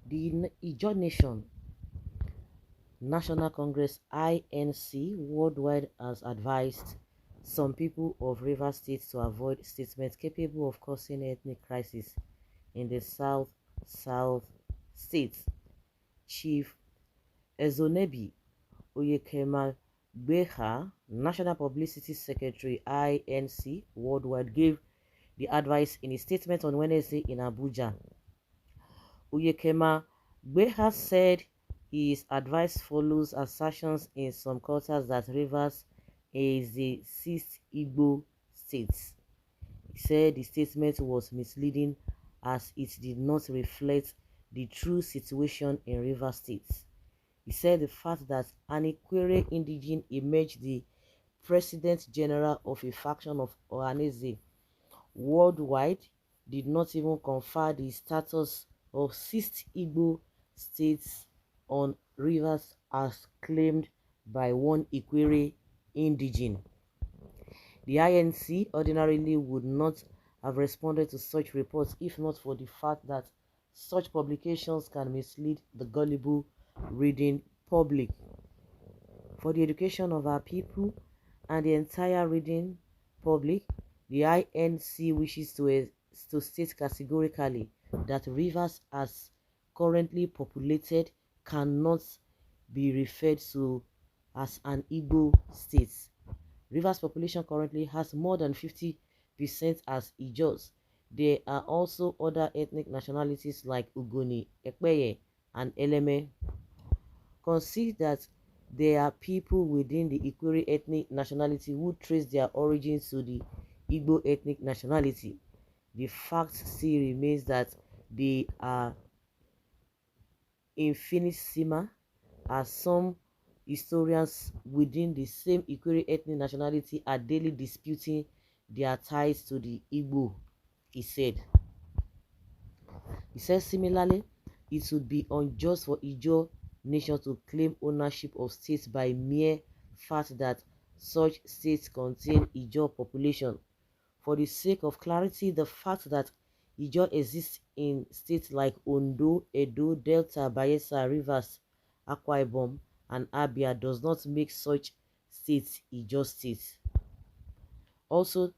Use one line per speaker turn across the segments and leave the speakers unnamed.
The Ijaw Nation National Congress (INC) worldwide has advised some people of Rivers State to avoid statements capable of causing ethnic crisis in the South states. Chief Ezonebi Oyekema-Gbeha, National Publicity Secretary (INC) worldwide, gave the advice in a statement on Wednesday in Abuja. Oyekema-Gbeha said his advice follows assertions in some quarters that Rivers is the sixth Igbo state. He said the statement was misleading as it did not reflect the true situation in Rivers State. He said the fact that an Ikwere indigene emerged the President General of a faction of Ohanaeze worldwide did not even confer the status of sixth Igbo states on Rivers as claimed by one Ikwere indigene. The INC ordinarily would not have responded to such reports if not for the fact that such publications can mislead the gullible reading public. For the education of our people and the entire reading public, the INC wishes to state categorically that Rivers as currently populated cannot be referred to as an Igbo state. Rivers population currently has more than 50% as Ijaws. There are also other ethnic nationalities like Ugoni, Ekpeye, and Eleme. Consider that there are people within the Ikwere ethnic nationality who trace their origins to the Igbo ethnic nationality. The fact still remains that they are infinitesimal, as some historians within the same Ikwere ethnic nationality are daily disputing their ties to the Igbo, he said. He said similarly, it would be unjust for Ijaw nation to claim ownership of states by mere fact that such states contain Ijaw population. For the sake of clarity, the fact that Ijaw exists in states like Ondo, Edo, Delta, Bayelsa, Rivers, Akwa Ibom, and Abia does not make such states Ijaw states. Also,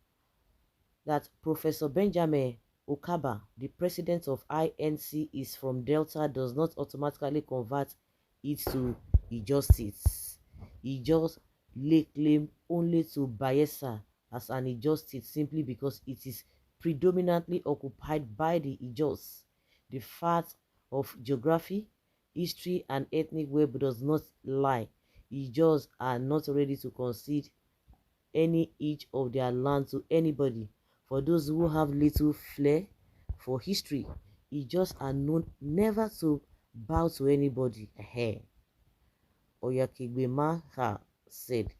that Professor Benjamin Okaba, the president of INC, is from Delta does not automatically convert it to Ijaw states. Ijaws lay claim only to Bayelsa as an Ijaw state simply because it is predominantly occupied by the Ijaws. The fact of geography, history, and ethnic web does not lie. Ijaws are not ready to concede any inch of their land to anybody. For those who have little flair for history, Ijaws are known never to bow to anybody. Oyakegbemaa said.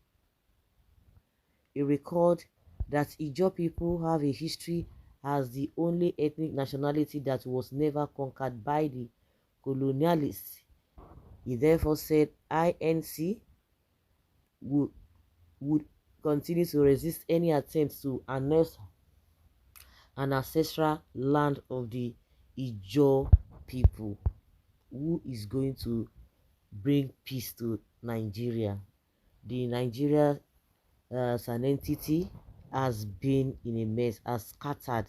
He recalled that Ijaw people have a history as the only ethnic nationality that was never conquered by the colonialists. He therefore said INC would continue to resist any attempt to annex an ancestral land of the Ijaw people. Who is going to bring peace to Nigeria? The Nigeria as an entity has been in a mess, has scattered,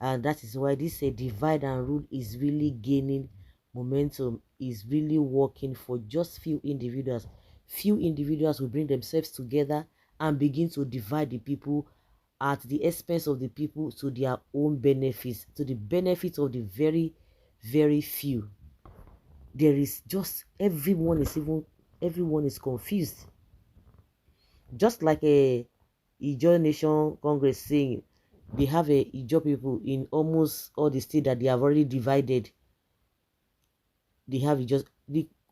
and that is why this divide and rule is really gaining momentum, is really working for just few individuals. Few individuals will bring themselves together and begin to divide the people at the expense of the people to their own benefits, to the benefit of the very, very few. There is just everyone is confused. Just like a Ijaw Nation Congress saying they have a Ijaw people in almost all the states that they have already divided. They have Ijaws.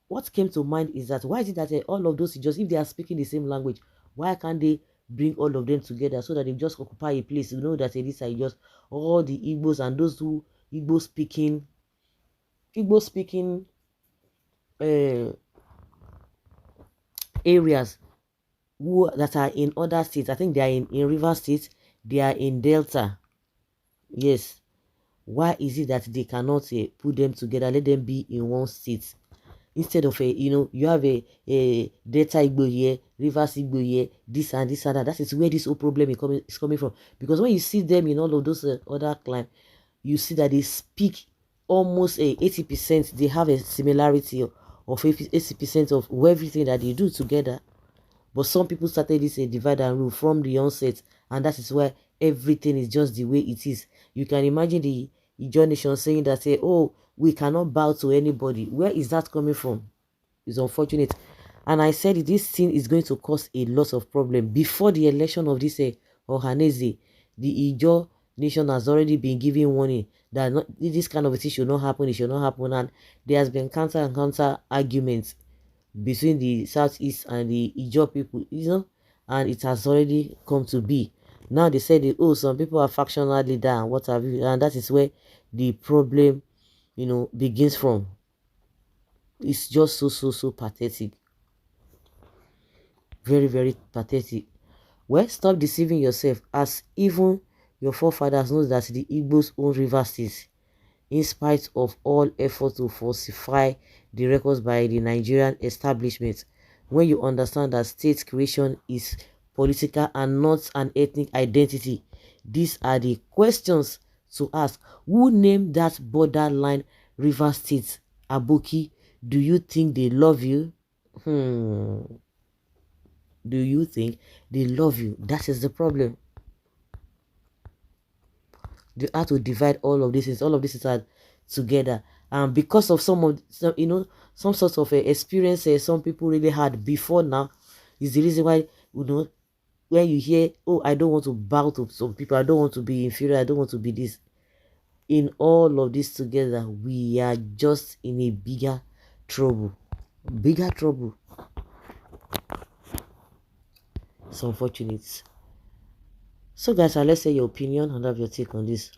What came to mind is that why is it that all of those Ijaws, if they are speaking the same language, why can't they bring all of them together so that they just occupy a place? You know that these are just all the Igbos and those who Igbo speaking areas that are in other states. I think they are in River State, they are in Delta. Yes. Why is it that they cannot put them together, let them be in one state? Instead of you have a Delta Igbo here, Rivers Igbo here, this and this and that. That is where this whole problem is coming from. Because when you see them in all of those other clans, you see that they speak almost 80%. They have a similarity of 80% of everything that they do together. But some people started this divide and rule from the onset, and that is why everything is just the way it is. You can imagine the Ijaw nation saying that, oh, we cannot bow to anybody. Where is that coming from? It's unfortunate. And I said this thing is going to cause a lot of problem. Before the election of this Ohanaeze, the Ijaw nation has already been giving warning that this kind of a thing should not happen, it should not happen. And there has been counter and counter arguments between the southeast and the Ijaw people, and it has already come to be. Now they say that, oh, some people are factional leader and what have you, and that is where the problem, begins from. It's just so pathetic. Very, very pathetic. Well, stop deceiving yourself, as even your forefathers know that the Igbos own river states, in spite of all effort to falsify the records by the Nigerian establishment. When you understand that state creation is political and not an ethnic identity, these are the questions to ask. Who named that borderline river state? Aboki, do you think they love you? Do you think they love you? That is the problem. They have to divide all of this. All of this is together, and because of some sort of experiences some people really had before now, is the reason why when you hear, oh, I don't want to bow to some people, I don't want to be inferior, I don't want to be this. In all of this together, we are just in a bigger trouble. It's unfortunate. So guys, let's say your opinion and have your take on this.